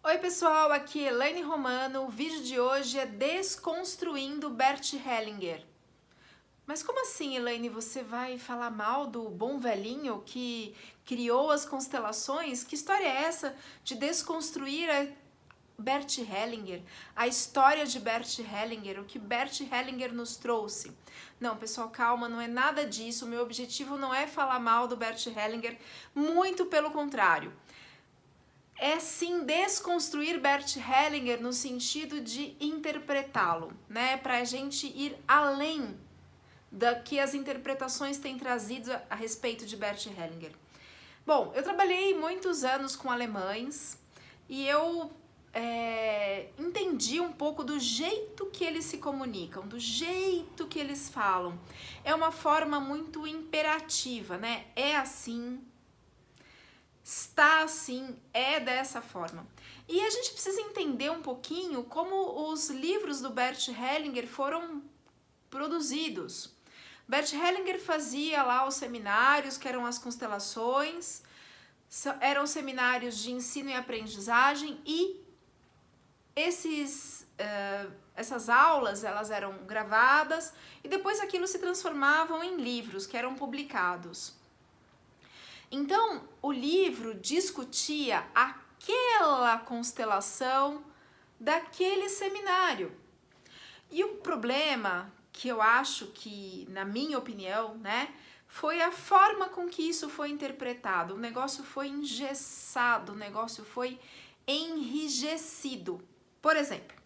Oi pessoal, aqui é Elaine Romano. O vídeo de hoje é Desconstruindo Bert Hellinger. Mas como assim, Elaine, você vai falar mal do bom velhinho que criou as constelações? Que história é essa de desconstruir Bert Hellinger, a história de Bert Hellinger, o que Bert Hellinger nos trouxe? Não, pessoal, calma, não é nada disso. O meu objetivo não é falar mal do Bert Hellinger, muito pelo contrário. É sim desconstruir Bert Hellinger no sentido de interpretá-lo, né? Para a gente ir além da que as interpretações têm trazido a respeito de Bert Hellinger. Bom, eu trabalhei muitos anos com alemães e eu entendi um pouco do jeito que eles se comunicam, do jeito que eles falam. É uma forma muito imperativa, né? É assim, está assim, é dessa forma. E a gente precisa entender um pouquinho como os livros do Bert Hellinger foram produzidos. Bert Hellinger fazia lá os seminários, que eram as constelações, eram seminários de ensino e aprendizagem, e essas aulas elas eram gravadas e depois aquilo se transformavam em livros que eram publicados. Então, o livro discutia aquela constelação daquele seminário. E o problema, que eu acho que, na minha opinião, né, foi a forma com que isso foi interpretado. O negócio foi engessado, o negócio foi enrijecido. Por exemplo,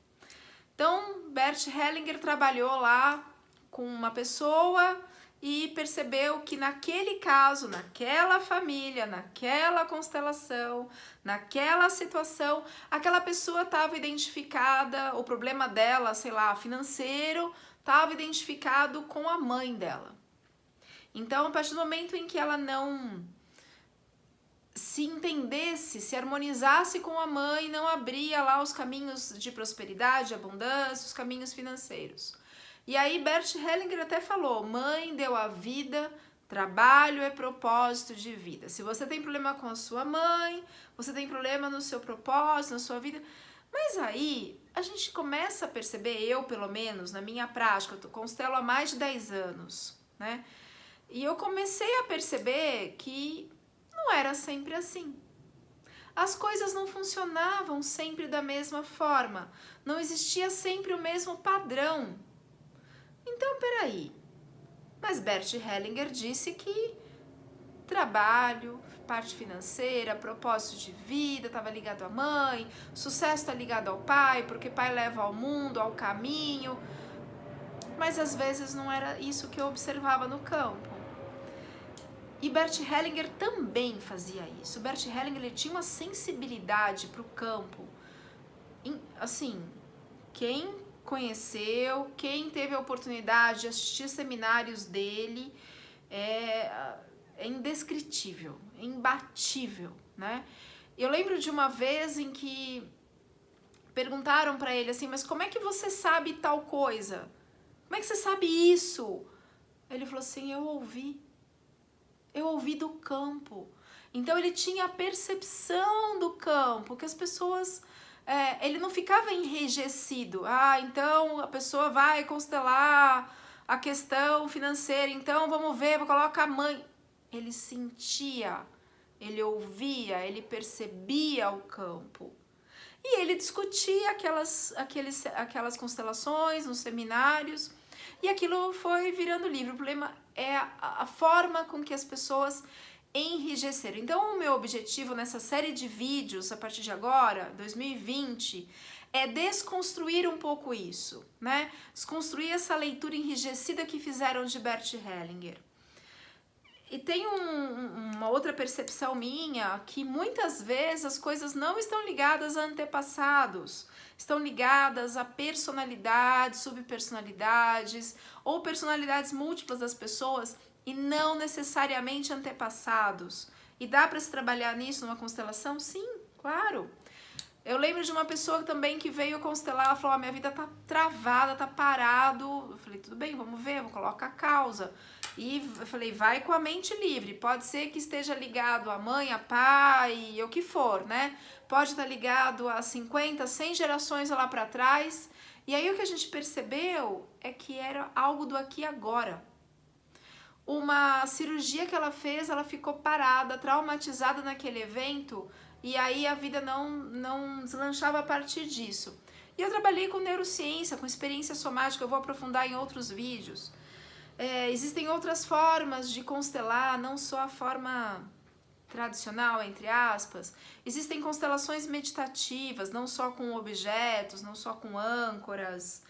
então Bert Hellinger trabalhou lá com uma pessoa e percebeu que naquele caso, naquela família, naquela constelação, naquela situação, aquela pessoa estava identificada, o problema dela, sei lá, financeiro, estava identificado com a mãe dela. Então, a partir do momento em que ela não se entendesse, se harmonizasse com a mãe, não abria lá os caminhos de prosperidade, abundância, os caminhos financeiros. E aí Bert Hellinger até falou, mãe deu a vida, trabalho é propósito de vida. Se você tem problema com a sua mãe, você tem problema no seu propósito, na sua vida. Mas aí a gente começa a perceber, eu pelo menos, na minha prática, eu constelo há mais de 10 anos, né? E eu comecei a perceber que não era sempre assim. As coisas não funcionavam sempre da mesma forma, não existia sempre o mesmo padrão. Então, peraí, mas Bert Hellinger disse que trabalho, parte financeira, propósito de vida estava ligado à mãe, sucesso está ligado ao pai, porque pai leva ao mundo, ao caminho. Mas às vezes não era isso que eu observava no campo. E Bert Hellinger também fazia isso. Bert Hellinger ele tinha uma sensibilidade para o campo. Assim, quem conheceu, quem teve a oportunidade de assistir seminários dele, é indescritível, é imbatível, né? Eu lembro de uma vez em que perguntaram para ele assim, mas como é que você sabe tal coisa? Como é que você sabe isso? Ele falou assim, eu ouvi do campo. Então ele tinha a percepção do campo, que as pessoas... ele não ficava enrijecido. Ah, então a pessoa vai constelar a questão financeira, então vamos ver, vou colocar a mãe. Ele sentia, ele ouvia, ele percebia o campo. E ele discutia aquelas constelações nos seminários, e aquilo foi virando livro. O problema é a forma com que as pessoas enrijeceram. Então, o meu objetivo nessa série de vídeos, a partir de agora, 2020, é desconstruir um pouco isso, né? Desconstruir essa leitura enrijecida que fizeram de Bert Hellinger. E tem uma outra percepção minha, que muitas vezes as coisas não estão ligadas a antepassados, estão ligadas a personalidades, subpersonalidades ou personalidades múltiplas das pessoas e não necessariamente antepassados. E dá para se trabalhar nisso numa constelação? Sim, claro. Eu lembro de uma pessoa também que veio constelar, ela falou, minha vida tá travada, tá parado. Eu falei, tudo bem, vamos ver, vou colocar a causa. E eu falei, vai com a mente livre, pode ser que esteja ligado a mãe, a pai, o que for, né? Pode estar ligado a 50, 100 gerações lá para trás. E aí o que a gente percebeu é que era algo do aqui e agora. Uma cirurgia que ela fez, ela ficou parada, traumatizada naquele evento, e aí a vida não deslanchava a partir disso. E eu trabalhei com neurociência, com experiência somática, eu vou aprofundar em outros vídeos. Existem outras formas de constelar, não só a forma tradicional, entre aspas. Existem constelações meditativas, não só com objetos, não só com âncoras.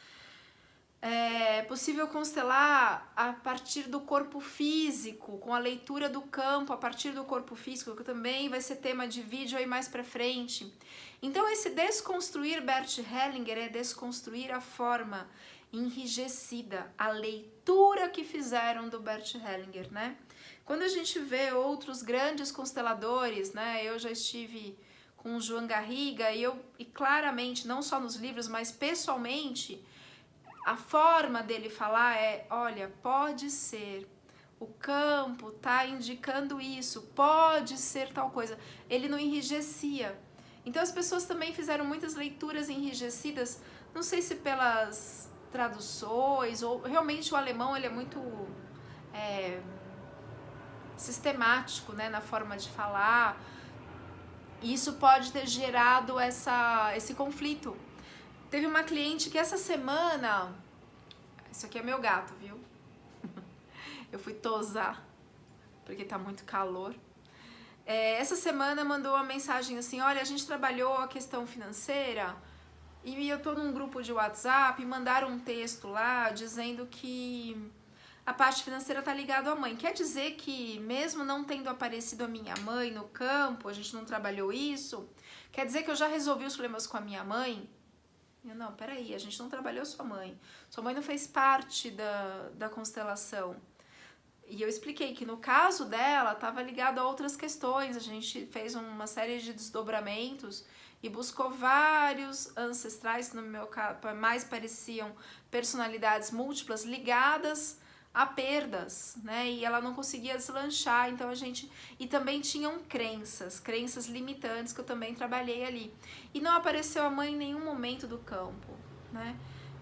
É possível constelar a partir do corpo físico, com a leitura do campo a partir do corpo físico, que também vai ser tema de vídeo aí mais pra frente. Então esse desconstruir Bert Hellinger é desconstruir a forma enrijecida, a leitura que fizeram do Bert Hellinger, né? Quando a gente vê outros grandes consteladores, né? Eu já estive com o João Garriga e claramente, não só nos livros, mas pessoalmente, a forma dele falar é, olha, pode ser, o campo tá indicando isso, pode ser tal coisa. Ele não enrijecia. Então as pessoas também fizeram muitas leituras enrijecidas, não sei se pelas traduções, ou realmente o alemão ele é muito sistemático, né, na forma de falar, e isso pode ter gerado esse conflito. Teve uma cliente que essa semana, isso aqui é meu gato, viu? Eu fui tosar, porque tá muito calor. Essa semana mandou uma mensagem assim, olha, a gente trabalhou a questão financeira, e eu tô num grupo de WhatsApp e mandaram um texto lá dizendo que a parte financeira tá ligada à mãe. Quer dizer que mesmo não tendo aparecido a minha mãe no campo, a gente não trabalhou isso, quer dizer que eu já resolvi os problemas com a minha mãe? Eu, não, peraí, a gente não trabalhou sua mãe. Sua mãe não fez parte da constelação. E eu expliquei que no caso dela estava ligado a outras questões. A gente fez uma série de desdobramentos e buscou vários ancestrais, que no meu caso mais pareciam personalidades múltiplas ligadas a perdas, né? E ela não conseguia deslanchar, então a gente... E também tinham crenças limitantes que eu também trabalhei ali. E não apareceu a mãe em nenhum momento do campo, né?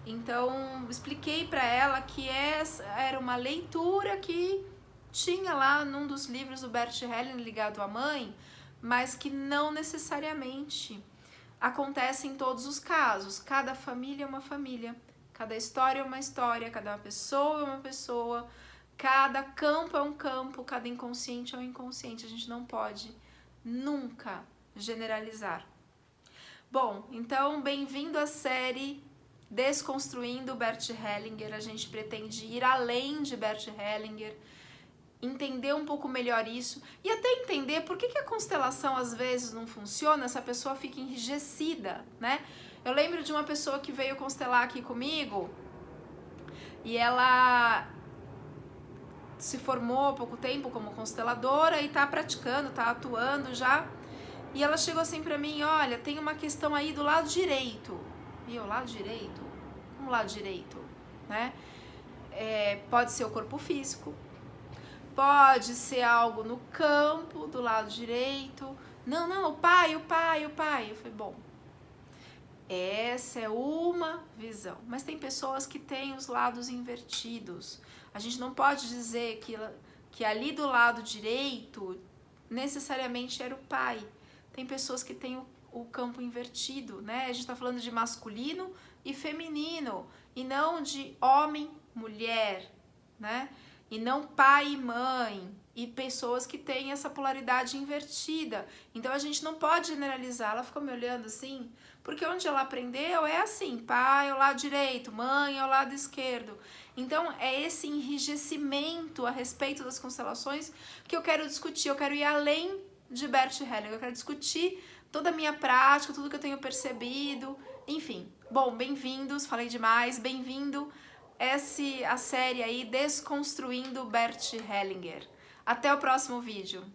Então, expliquei para ela que essa era uma leitura que tinha lá num dos livros do Bert Hellinger ligado à mãe, mas que não necessariamente acontece em todos os casos. Cada família é uma família, cada história é uma história, cada pessoa é uma pessoa, cada campo é um campo, cada inconsciente é um inconsciente. A gente não pode nunca generalizar. Bom, então, bem-vindo à série Desconstruindo Bert Hellinger. A gente pretende ir além de Bert Hellinger, entender um pouco melhor isso e até entender por que a constelação às vezes não funciona, essa pessoa fica enrijecida, né? Eu lembro de uma pessoa que veio constelar aqui comigo e ela se formou há pouco tempo como consteladora e tá praticando, tá atuando já. E ela chegou assim pra mim, olha, tem uma questão aí do lado direito. E eu, lado direito? Como lado direito? Né? Pode ser o corpo físico, pode ser algo no campo do lado direito. Não, o pai. Eu falei, bom, essa é uma visão. Mas tem pessoas que têm os lados invertidos. A gente não pode dizer que ali do lado direito necessariamente era o pai. Tem pessoas que têm o campo invertido, né? A gente tá falando de masculino e feminino, e não de homem, mulher, né? E não pai e mãe, e pessoas que têm essa polaridade invertida. Então a gente não pode generalizar. Ela ficou me olhando assim, porque onde ela aprendeu é assim, pai é o lado direito, mãe é o lado esquerdo. Então é esse enrijecimento a respeito das constelações que eu quero discutir. Eu quero ir além de Bert Hellinger, eu quero discutir toda a minha prática, tudo que eu tenho percebido, enfim. Bom, bem-vindos, falei demais, bem-vindo a série aí Desconstruindo Bert Hellinger. Até o próximo vídeo.